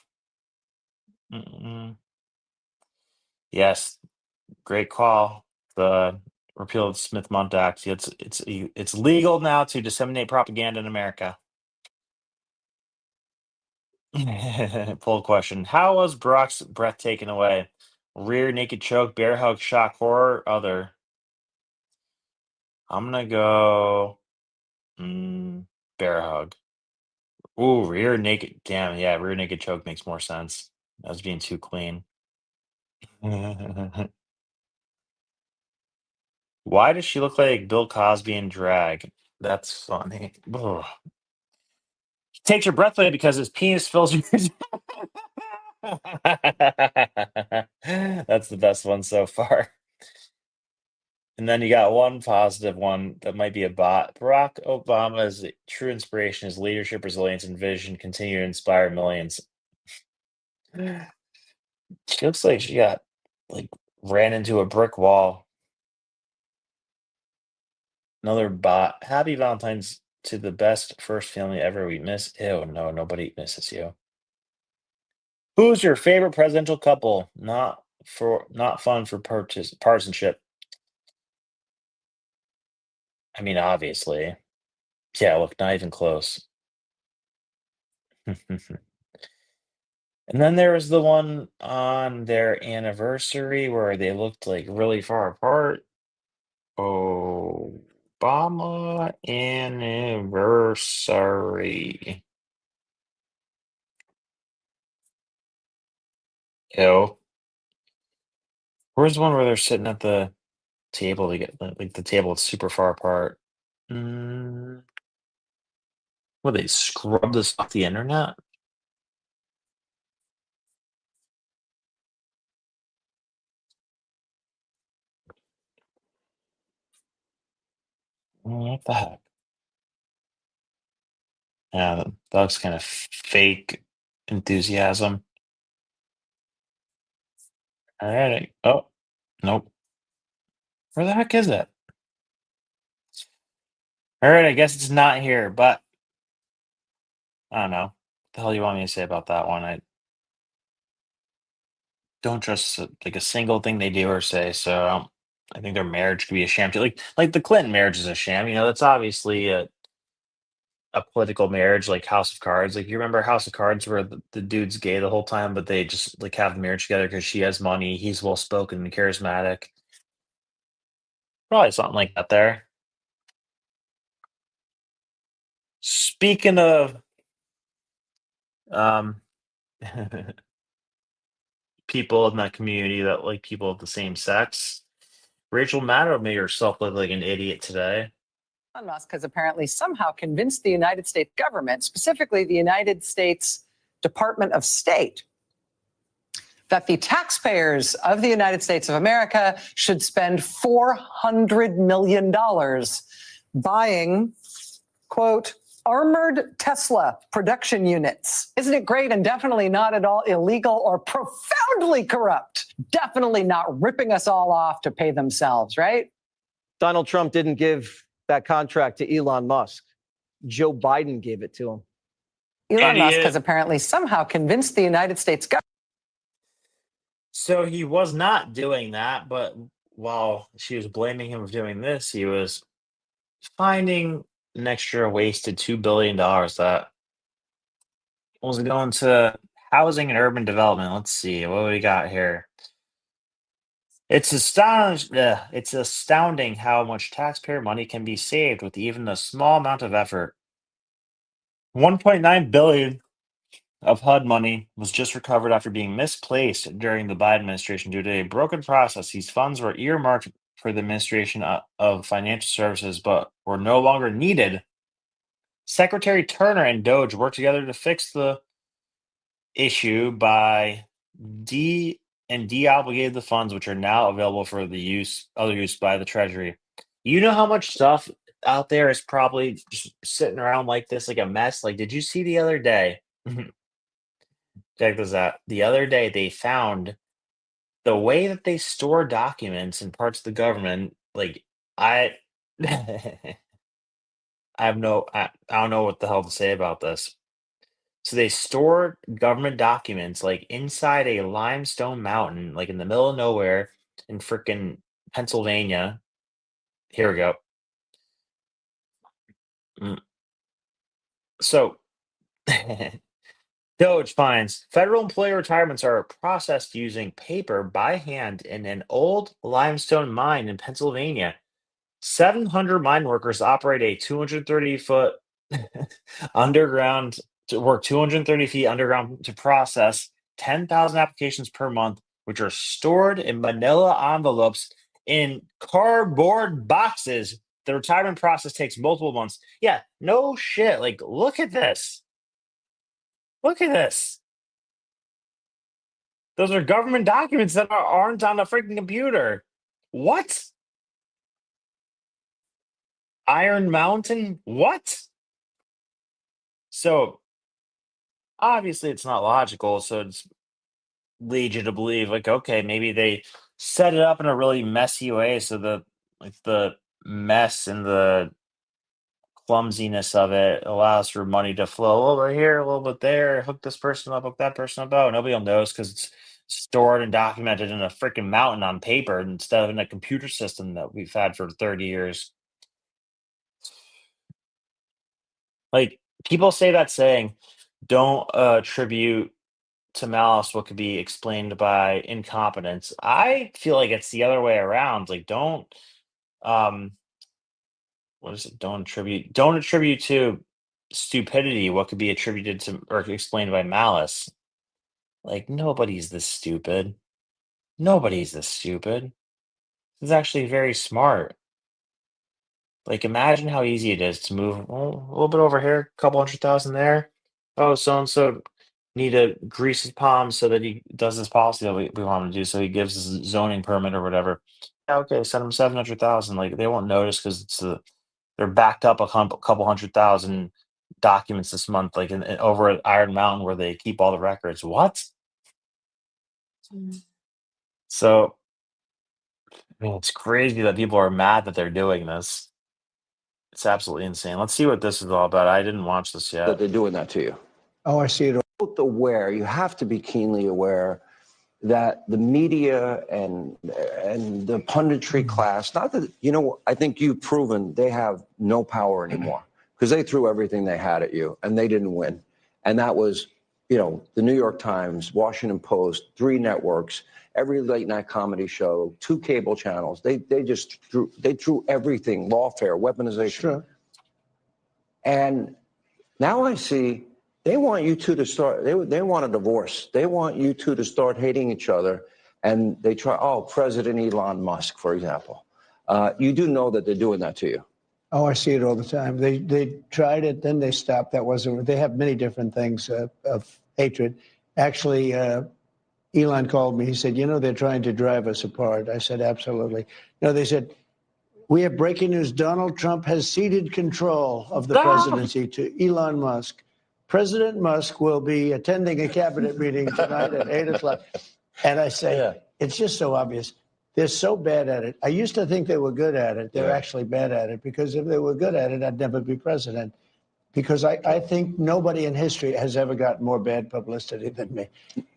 Mm-mm. Yes, great call. The repeal of the Smith-Mundt Act. It's legal now to disseminate propaganda in America. Poll question. How was Brock's breath taken away? Rear naked choke, bear hug, shock, horror, other. I'm gonna go bear hug. Ooh, rear naked. Damn, yeah, rear naked choke makes more sense. I was being too clean. Why does she look like Bill Cosby in drag? That's funny. Ugh. He takes your breath away because his penis fills your. That's the best one so far. And then you got one positive one that might be a bot. Barack Obama's true inspiration is leadership, resilience, and vision continue to inspire millions. She looks like she got like ran into a brick wall. Another bot. Happy Valentine's to the best first family ever. We miss. Ew, no, nobody misses you. Who's your favorite presidential couple? Not fun for partisanship. I mean, obviously. Yeah, look, not even close. And then there was the one on their anniversary where they looked like really far apart. Obama anniversary. Ew. Where's the one where they're sitting at the table to get like the table is super far apart? Mm, what they scrub this off the internet? What the heck? Yeah, that's kind of fake enthusiasm. All right. Oh, nope. Where the heck is it? All right, I guess it's not here, but I don't know. What the hell you want me to say about that one? I don't trust like a single thing they do or say. So I think their marriage could be a sham too. Like the Clinton marriage is a sham. You know, that's obviously a political marriage, like House of Cards. Like you remember House of Cards, where the dude's gay the whole time, but they just like have a marriage together because she has money, he's well spoken and charismatic. Probably something like that there. Speaking of um people in that community that like people of the same sex. Rachel Maddow made herself look like an idiot today. Elon Musk has apparently somehow convinced the United States government, specifically the United States Department of State, that the taxpayers of the United States of America should spend $400 million buying, quote, armored Tesla production units. Isn't it great and definitely not at all illegal or profoundly corrupt? Definitely not ripping us all off to pay themselves, right? Donald Trump didn't give that contract to Elon Musk. Joe Biden gave it to him. Elon Musk Idiot. has apparently somehow convinced the United States government. So he was not doing that, but while she was blaming him for doing this, he was finding an extra wasted $2 billion that was going to housing and urban development. Let's see what we got here. It's astounding how much taxpayer money can be saved with even a small amount of effort. 1.9 billion of HUD money was just recovered after being misplaced during the Biden administration due to a broken process. These funds were earmarked for the administration of financial services, but were no longer needed. Secretary Turner and DOGE worked together to fix the issue by deobligated the funds, which are now available for other use by the Treasury. You know how much stuff out there is probably just sitting around like this, like a mess. Like, did you see the other day? Check this out. The other day, they found the way that they store documents in parts of the government. Like, I, I I don't know what the hell to say about this. So they store government documents like inside a limestone mountain, like in the middle of nowhere in frickin' Pennsylvania. Here we go. Mm. So DOGE finds federal employee retirements are processed using paper by hand in an old limestone mine in Pennsylvania. 700 mine workers operate a 230-foot underground to work 230 feet underground to process 10,000 applications per month, which are stored in manila envelopes in cardboard boxes. The retirement process takes multiple months. Yeah, no shit. Like, look at this. Look at this. Those are government documents that aren't on a freaking computer. What? Iron Mountain? What? So obviously it's not logical. So it's lead you to believe, like, okay, maybe they set it up in a really messy way. So the mess and the clumsiness of it allows for money to flow a little bit here, a little bit there, hook this person up, hook that person up. Oh, nobody will notice because it's stored and documented in a freaking mountain on paper instead of in a computer system that we've had for 30 years. Like, people say that saying, don't attribute to malice what could be explained by incompetence. I feel like it's the other way around. Like, don't um what is it? Don't attribute to stupidity what could be attributed to or explained by malice. Like, nobody's this stupid. Nobody's this stupid. It's actually very smart. Like, imagine how easy it is to move a little bit over here, a couple 100,000 there. Oh, so and so need to grease his palms so that he does this policy that we want him to do. So he gives his zoning permit or whatever. Yeah, okay, send him 700,000. Like, they won't notice because they're backed up a couple 100,000 documents this month, like over at Iron Mountain where they keep all the records. What? So, I mean, it's crazy that people are mad that they're doing this. It's absolutely insane. Let's see what this is all about. I didn't watch this that yet. they're doing that to you. Oh, I see it. Both aware, you have to be keenly aware that the media and the punditry class, not that, I think you've proven they have no power anymore because they threw everything they had at you and they didn't win. And that was, the New York Times, Washington Post, 3 networks, every late night comedy show, 2 cable channels. They threw everything, lawfare, weaponization. Sure. And now I see they want you two to start, they want a divorce. They want you two to start hating each other. And they try, President Elon Musk, for example. You do know that they're doing that to you. Oh, I see it all the time. They tried it, then they stopped. That wasn't. They have many different things of hatred. Actually, Elon called me. He said, they're trying to drive us apart. I said, absolutely. They said, we have breaking news. Donald Trump has ceded control of the presidency to Elon Musk. President Musk will be attending a cabinet meeting tonight at 8 o'clock. And I say, It's just so obvious. They're so bad at it. I used to think they were good at it. They're actually bad at it, because if they were good at it, I'd never be president. Because I think nobody in history has ever got more bad publicity than me.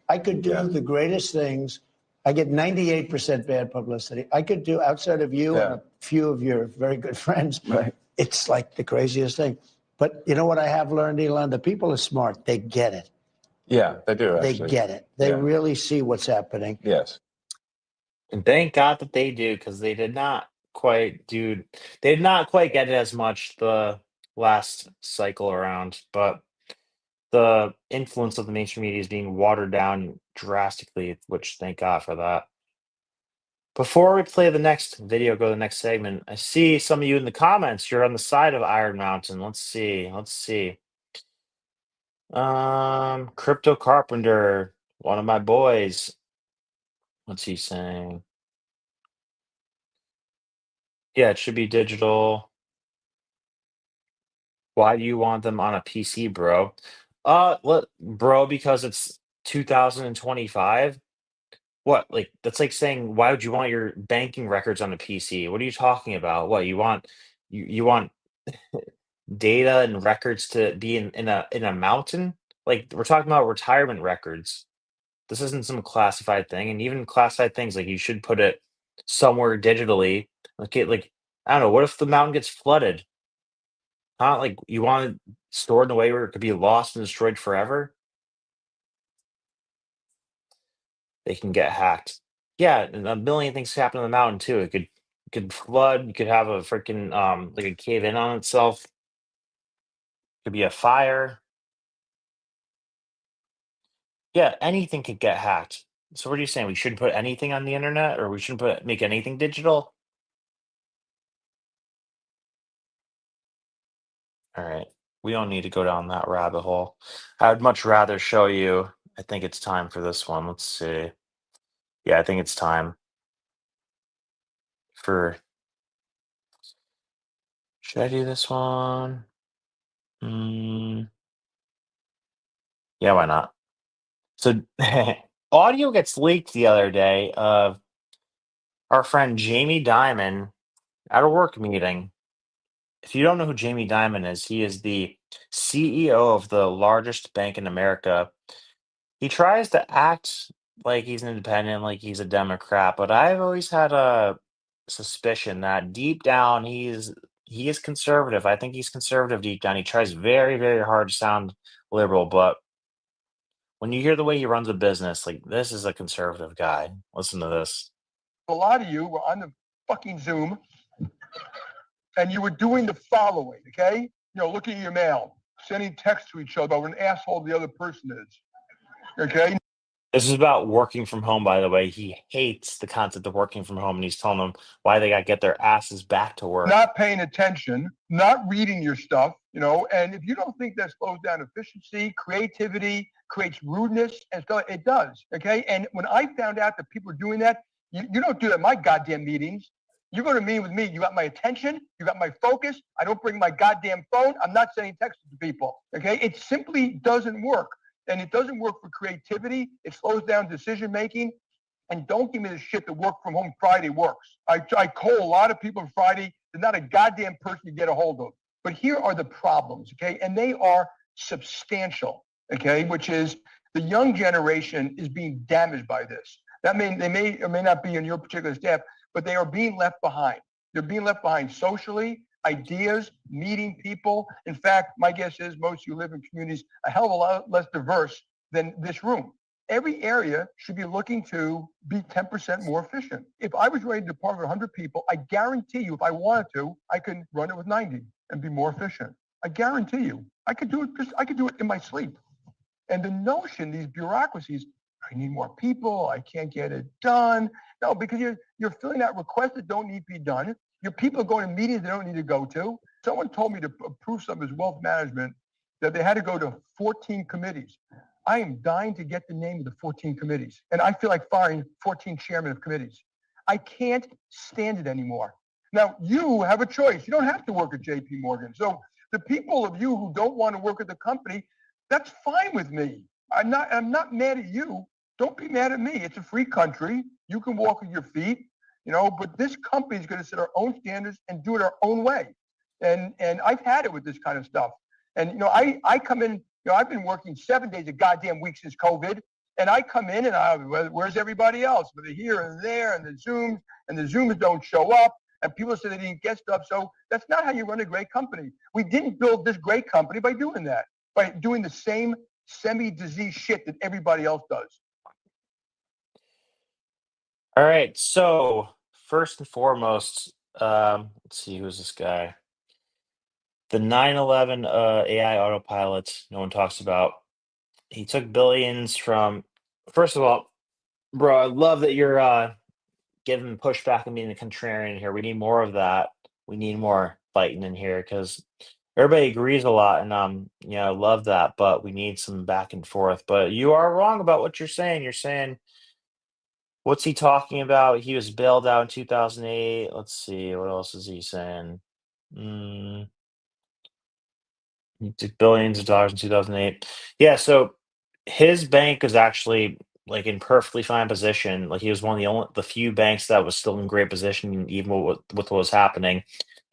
I could do the greatest things. I get 98% bad publicity. I could do, outside of you and a few of your very good friends, it's like the craziest thing. But you know what I have learned, Elon? The people are smart. They get it. Yeah, they do, actually. They get it. They really see what's happening. Yes. And thank God that they do, because they did not quite get it as much the last cycle around. But the influence of the mainstream media is being watered down drastically, which thank God for that. Before we play the next video, go to the next segment. I see some of you in the comments. You're on the side of Iron Mountain. Let's see. Crypto Carpenter, one of my boys. What's he saying? Yeah, it should be digital. Why do you want them on a PC, bro? Bro, because it's 2025. What? Like, that's like saying, why would you want your banking records on a PC? What are you talking about? What, you want data and records to be in a mountain? Like, we're talking about retirement records. This isn't some classified thing, and even classified things, like, you should put it somewhere digitally. Okay, like, I don't know, what if the mountain gets flooded? Huh? Like, you want it stored in a way where it could be lost and destroyed forever? they can get hacked. Yeah, and a million things happen on the mountain too. It could flood. You could have a freaking like a cave in on itself. Could be a fire. Yeah, anything could get hacked. So what are you saying? We shouldn't put anything on the internet, or we shouldn't make anything digital? All right. We don't need to go down that rabbit hole. I would much rather show you. I think it's time for this one. Let's see. Yeah, I think it's time for. Should I do this one? Yeah, why not? So, audio gets leaked the other day of our friend Jamie Dimon at a work meeting. If you don't know who Jamie Dimon is, he is the CEO of the largest bank in America. He tries to act like he's an independent, like he's a Democrat, but I've always had a suspicion that deep down he is conservative. I think he's conservative deep down. He tries very, very hard to sound liberal, but when you hear the way he runs a business, like this is a conservative guy. Listen to this. A lot of you were on the fucking Zoom and you were doing the following, okay? Looking at your mail, sending texts to each other about what an asshole the other person is, okay? This is about working from home, by the way. He hates the concept of working from home, and he's telling them why they got to get their asses back to work. Not paying attention, not reading your stuff, and if you don't think that slows down efficiency, creativity, creates rudeness and stuff, it does, okay? And when I found out that people are doing that, you don't do that in my goddamn meetings. You go to a meeting with me, you got my attention, you got my focus. I don't bring my goddamn phone. I'm not sending texts to people, okay? It simply doesn't work. And it doesn't work for creativity. It slows down decision-making. And don't give me the shit that work from home Friday works. I call a lot of people on Friday. There's not a goddamn person to get a hold of. But here are the problems, okay? And they are substantial, okay? Which is the young generation is being damaged by this. That means they may or may not be in your particular staff, but they are being left behind. They're being left behind socially, ideas, meeting people. In fact, my guess is most of you live in communities a hell of a lot less diverse than this room. Every area should be looking to be 10% more efficient. If I was running a department of 100 people, I guarantee you, if I wanted to, I could run it with 90 and be more efficient. I guarantee you, I could do it in my sleep. And the notion, these bureaucracies, I need more people, I can't get it done. No, because you're filling out requests that don't need to be done. Your people are going to meetings they don't need to go to. Someone told me to approve some of his wealth management that they had to go to 14 committees. I am dying to get the name of the 14 committees. And I feel like firing 14 chairmen of committees. I can't stand it anymore. Now, you have a choice. You don't have to work at JP Morgan. So the people of you who don't want to work at the company, that's fine with me. I'm not mad at you. Don't be mad at me. It's a free country. You can walk with your feet, but this company is going to set our own standards and do it our own way. And I've had it with this kind of stuff. And, I come in, I've been working 7 days a goddamn week since COVID. And I come in and where's everybody else? But they're here and there and the Zooms don't show up. And people say they didn't get stuff. So that's not how you run a great company. We didn't build this great company by doing that, by doing the same semi-disease shit that everybody else does. All right. So first and foremost, let's see, who's this guy? The 9/11 AI autopilot. No one talks about. He took billions from. First of all, bro, I love that you're giving pushback and being a contrarian here. We need more of that. We need more fighting in here because everybody agrees a lot, and I love that. But we need some back and forth. But you are wrong about what you're saying. You're saying. What's he talking about? He was bailed out in 2008. Let's see. What else is he saying? He took billions of dollars in 2008. Yeah, so his bank was actually like in perfectly fine position. Like he was one of the few banks that was still in great position, even with what was happening.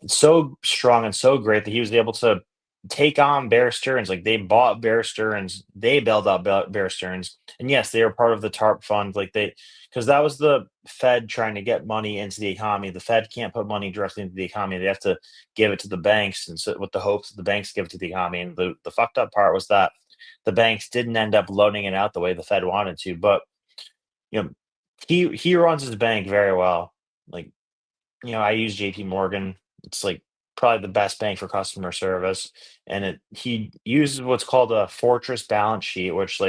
So strong and so great that he was able to take on Bear Stearns. Like they bought Bear Stearns, they bailed out Bear Stearns, and yes, they were part of the TARP fund. Because that was the Fed trying to get money into the economy. The Fed can't put money directly into the economy; they have to give it to the banks, and so with the hopes that the banks give it to the economy. And the fucked up part was that the banks didn't end up loaning it out the way the Fed wanted to. But you know, he runs his bank very well. Like, I use JP Morgan. It's like probably the best bank for customer service. And he uses what's called a fortress balance sheet, which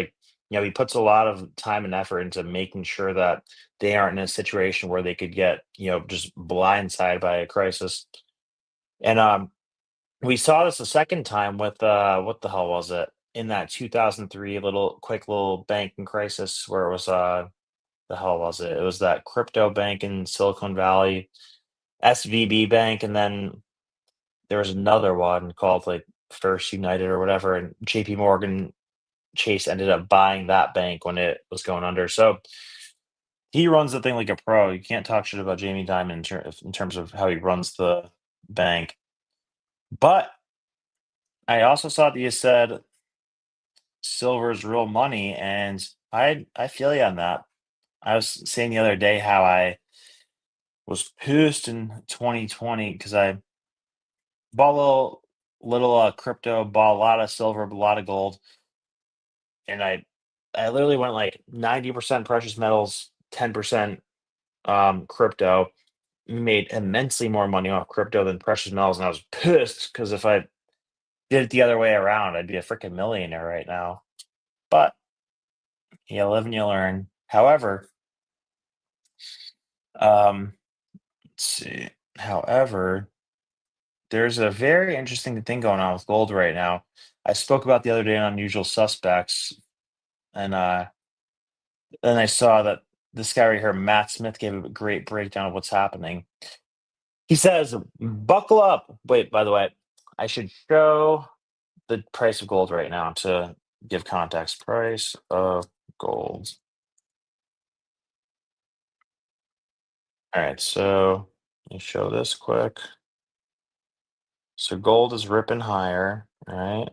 he puts a lot of time and effort into making sure that they aren't in a situation where they could get, just blindsided by a crisis. And we saw this a second time with what the hell was it? In that 2003 quick little banking crisis where it was the hell was it? It was that crypto bank in Silicon Valley, SVB Bank, and then there was another one called like First United or whatever, and JP Morgan Chase ended up buying that bank when it was going under. So he runs the thing like a pro. You can't talk shit about Jamie Dimon in terms of how he runs the bank. But I also saw that you said silver is real money, and I feel you on that. I was saying the other day how I was pissed in 2020 because I bought a little crypto, bought a lot of silver, a lot of gold, and I literally went like 90% precious metals, 10% crypto. Made immensely more money off crypto than precious metals, and I was pissed because if I did it the other way around, I'd be a freaking millionaire right now. But you live and you learn. However, let's see. However, there's a very interesting thing going on with gold right now. I spoke about the other day on Unusual Suspects, and then I saw that this guy right here, Matt Smith, gave a great breakdown of what's happening. He says, "Buckle up." Wait, by the way, I should show the price of gold right now to give context. Price of gold. All right, so let me show this quick. So gold is ripping higher, all right?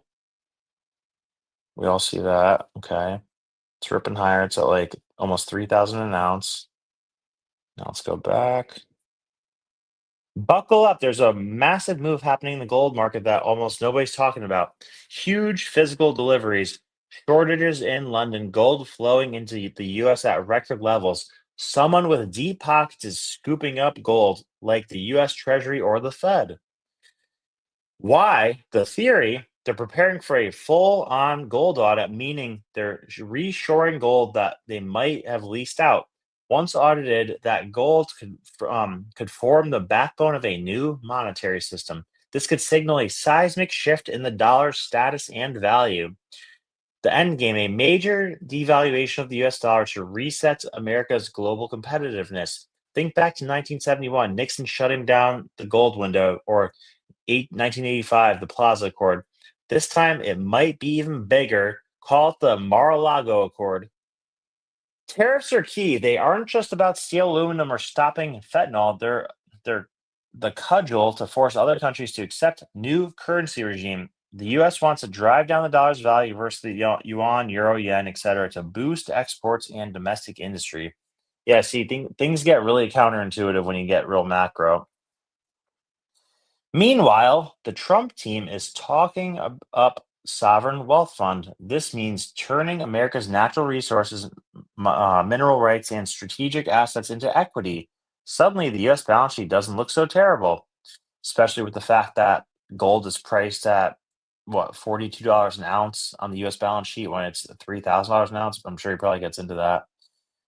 We all see that, okay? It's ripping higher. It's at like almost 3,000 an ounce. Now let's go back. Buckle up. There's a massive move happening in the gold market that almost nobody's talking about. Huge physical deliveries, shortages in London, gold flowing into the US at record levels. Someone with deep pockets is scooping up gold like the US Treasury or the Fed. Why? The theory, they're preparing for a full-on gold audit, meaning they're reshoring gold that they might have leased out. Once audited, that gold could form the backbone of a new monetary system. This could signal a seismic shift in the dollar's status and value. The end game, a major devaluation of the US dollar to reset America's global competitiveness. Think back to 1971, Nixon shutting down the gold window, or 1985, the Plaza Accord. This time, it might be even bigger. Call it the Mar-a-Lago Accord. Tariffs are key. They aren't just about steel, aluminum, or stopping fentanyl. They're the cudgel to force other countries to accept new currency regime. The U.S. wants to drive down the dollar's value versus the yuan, euro, yen, etc., to boost exports and domestic industry. Yeah, see, things get really counterintuitive when you get real macro. Meanwhile, the Trump team is talking up sovereign wealth fund. This means turning America's natural resources, mineral rights, and strategic assets into equity. Suddenly, the U.S. balance sheet doesn't look so terrible, especially with the fact that gold is priced at what, $42 an ounce on the U.S. balance sheet when it's $3,000 an ounce. I'm sure he probably gets into that.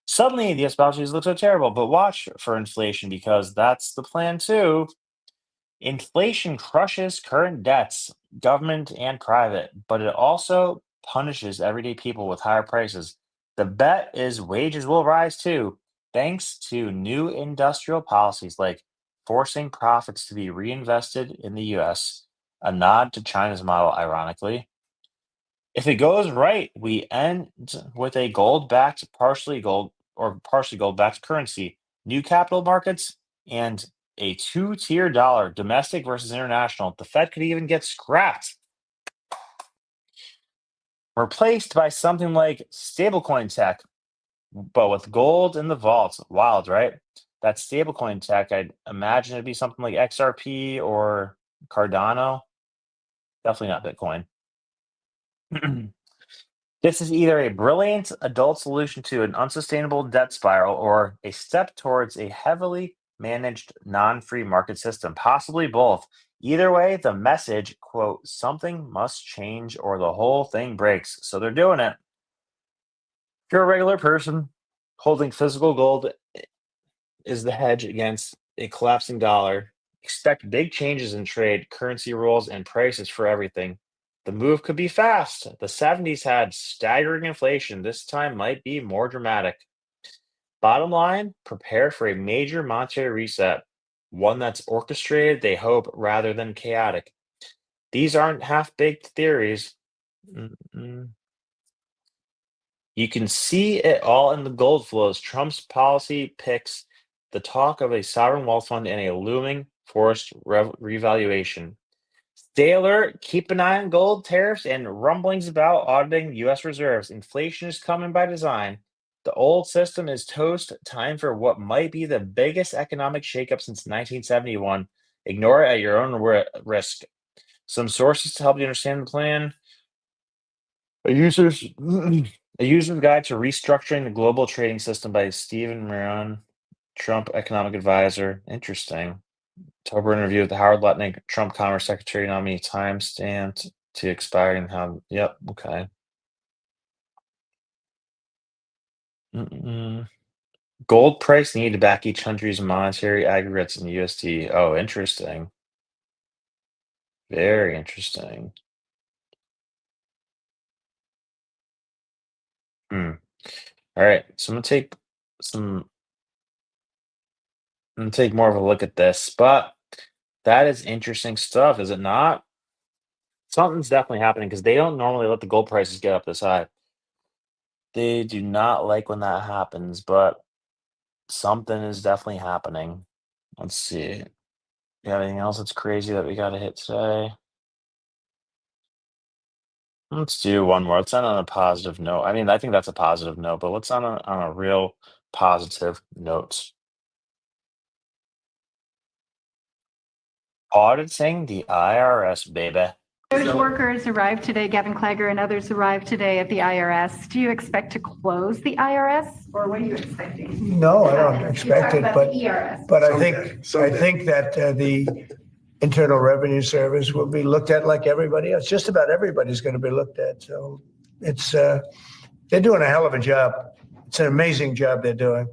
Suddenly, the U.S. balance sheet doesn't look so terrible, but watch for inflation because that's the plan too. Inflation crushes current debts, government and private, but it also punishes everyday people with higher prices. The bet is wages will rise too, thanks to new industrial policies like forcing profits to be reinvested in the US, a nod to China's model, ironically. If it goes right, we end with a gold backed, partially gold backed currency, new capital markets, and a two-tier dollar, domestic versus international. The Fed could even get scrapped, replaced by something like stablecoin tech, but with gold in the vaults. Wild, right? That stablecoin tech, I'd imagine it'd be something like XRP or Cardano. Definitely not Bitcoin. This is either a brilliant adult solution to an unsustainable debt spiral or a step towards a heavily managed non-free market system, possibly both. Either way, the message, quote, something must change or the whole thing breaks. So they're doing it. If you're a regular person, holding physical gold is the hedge against a collapsing dollar. Expect big changes in trade, currency rules, and prices for everything. The move could be fast. The 70s had staggering inflation. This time might be more dramatic. Bottom line, prepare for a major monetary reset, one that's orchestrated, they hope, rather than chaotic. These aren't half-baked theories. Mm-mm. You can see it all in the gold flows. Trump's policy picks the talk of a sovereign wealth fund and a looming forced revaluation. Stay alert, keep an eye on gold tariffs and rumblings about auditing U.S. reserves. Inflation is coming by design. The old system is toast. Time for what might be the biggest economic shakeup since 1971. Ignore it at your own risk. Some sources to help you understand the plan. A user's guide to restructuring the global trading system by Stephen Miron, Trump economic advisor. Interesting. October interview with Howard Lutnick, Trump Commerce Secretary nominee, time stamped to expiring. How? Yep. Okay. Gold price needed to back each country's monetary aggregates in USD. Oh, interesting. Very interesting. All right. So I'm gonna take more of a look at this, but that is interesting stuff, is it not? Something's definitely happening because they don't normally let the gold prices get up this high. They do not like when that happens, but something is definitely happening. Let's see. You got anything else that's crazy that we got to hit today? Let's do one more. Let's end on a positive note. I mean, I think that's a positive note, but let's end on a real positive note. Auditing the IRS, baby. DOGE workers arrived today, Gavin Clagger and others arrived today at the IRS. Do you expect to close the IRS, or what are you expecting? No, I don't expect it, but ERS. I think that the Internal Revenue Service will be looked at like everybody else. Just about everybody's going to be looked at. So it's they're doing a hell of a job. It's an amazing job they're doing.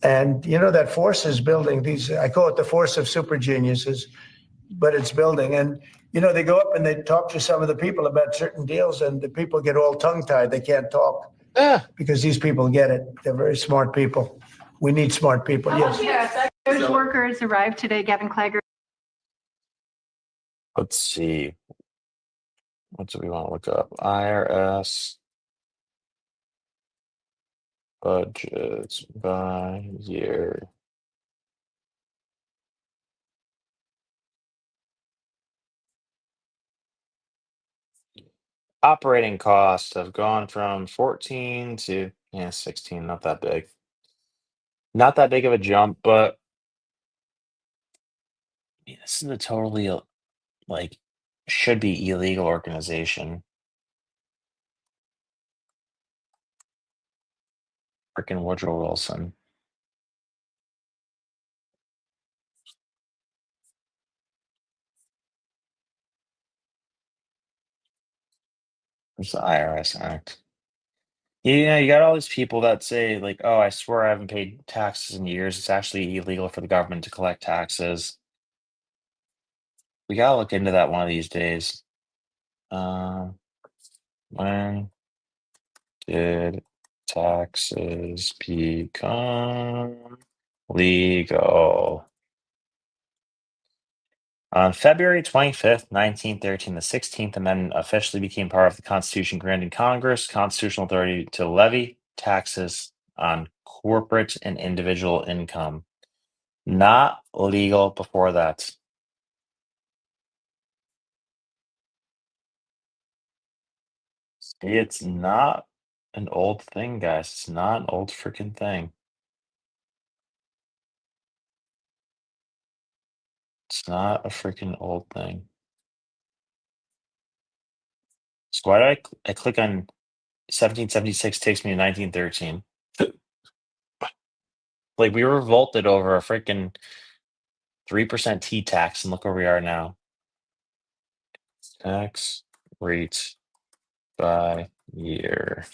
And you know, that force is building. I call it the force of super geniuses, but it's building. And you know, they go up and they talk to some of the people about certain deals, and the people get all tongue-tied. They can't talk because these people get it. They're very smart people. We need smart people. Yes. DOGE workers arrived today, Gavin Clagger. Let's see. What do we want to look up? IRS budgets by year. Operating costs have gone from 14 to 16. Not that big. Not that big of a jump, but this is a totally like should be illegal organization. Freaking Woodrow Wilson. It's the IRS Act. You know, you got all these people that say, like, oh, I swear I haven't paid taxes in years. It's actually illegal for the government to collect taxes. We gotta look into that one of these days. When did taxes become legal? On February 25th, 1913, the 16th Amendment officially became part of the Constitution, granting Congress constitutional authority to levy taxes on corporate and individual income. Not legal before that. It's not an old thing, guys. It's not an old freaking thing. It's not a freaking old thing. So why do I click on 1776 takes me to 1913. Like, we revolted over a freaking 3% T tax, and look where we are now. Tax rate by year.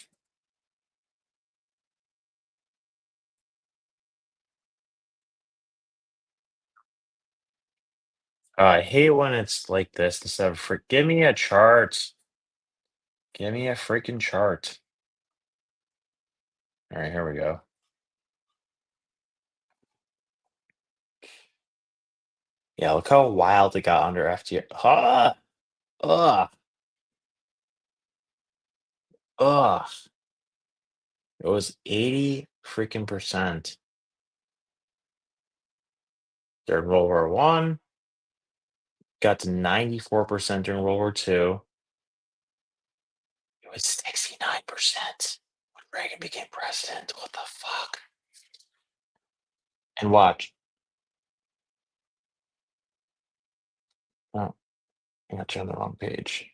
I hate when it's like this instead of give me a chart. Give me a freaking chart. All right, here we go. Yeah, look how wild it got under FTR. Ugh. It was 80 freaking percent during World War One. Got to 94% during World War Two. It was 69% when Reagan became president. What the fuck? And watch. Oh, I got you on the wrong page.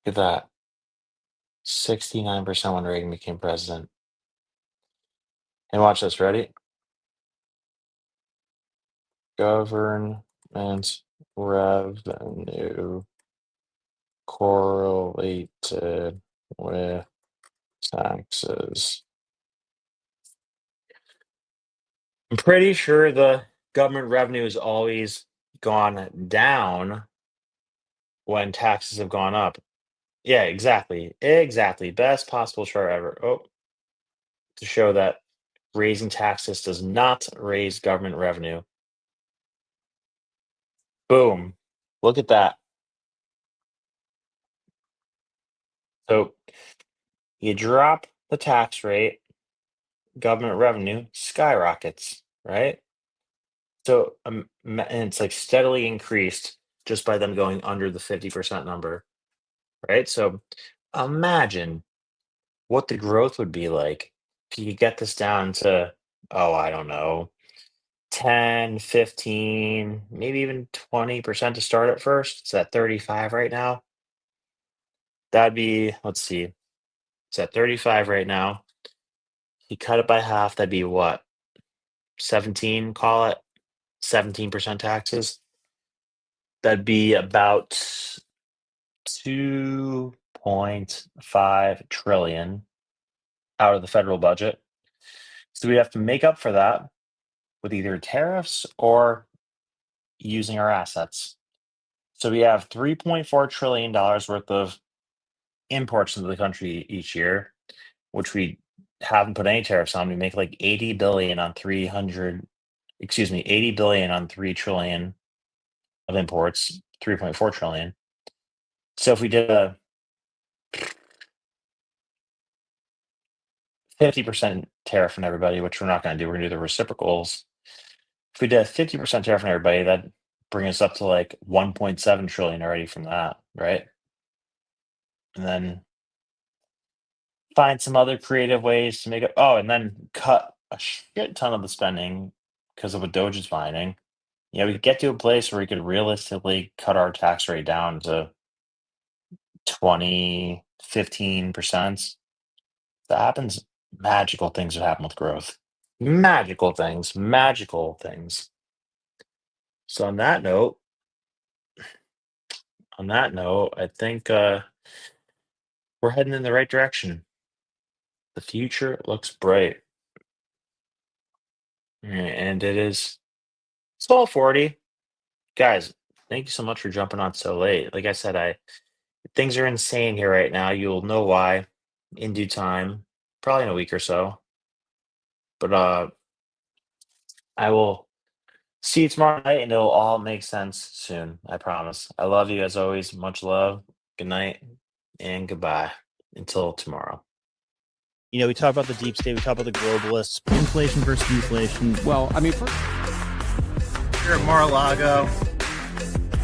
Look at that. 69% when Reagan became president. And watch this, ready? Government revenue correlated with taxes. I'm pretty sure the government revenue has always gone down when taxes have gone up. Yeah, exactly. Exactly. Best possible chart ever. Oh, to show that raising taxes does not raise government revenue. Boom. Look at that. So you drop the tax rate, government revenue skyrockets, right? So and it's like steadily increased just by them going under the 50% number, right? So imagine what the growth would be like if you could get this down to, oh, I don't know, 10, 15, maybe even 20% to start at first. It's at 35 right now. That'd be, let's see, it's at 35 right now. You cut it by half, that'd be what? 17, call it 17% taxes. That'd be about 2.5 trillion out of the federal budget. So we have to make up for that with either tariffs or using our assets. So we have $3.4 trillion worth of imports into the country each year, which we haven't put any tariffs on. We make like 80 billion on 80 billion on 3 trillion of imports, 3.4 trillion. So if we did a 50% tariff on everybody, which we're not going to do, we're going to do the reciprocals. If we did a 50% tariff on everybody, that'd bring us up to like 1.7 trillion already from that, right? And then find some other creative ways to make it. Oh, and then cut a shit ton of the spending because of what DOGE is finding. Yeah, we could get to a place where we could realistically cut our tax rate down to 20, 15%. That happens. Magical things would happen with growth. Magical things. So on that note, I think we're heading in the right direction. The future looks bright. And it's 12:40. Guys, thank you so much for jumping on so late. Like I said, things are insane here right now. You'll know why in due time, probably in a week or so. But I will see you tomorrow night and it'll all make sense soon. I promise. I love you as always. Much love. Good night and goodbye until tomorrow. You know, we talk about the deep state, we talk about the globalists, inflation versus deflation. Well, I mean, Here at Mar-a-Lago.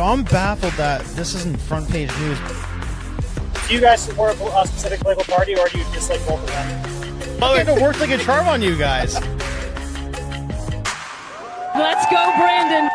I'm baffled that this isn't front page news. Do you guys support a specific political party, or do you dislike both of them? Oh, it worked like a charm on you guys. Let's go, Brandon.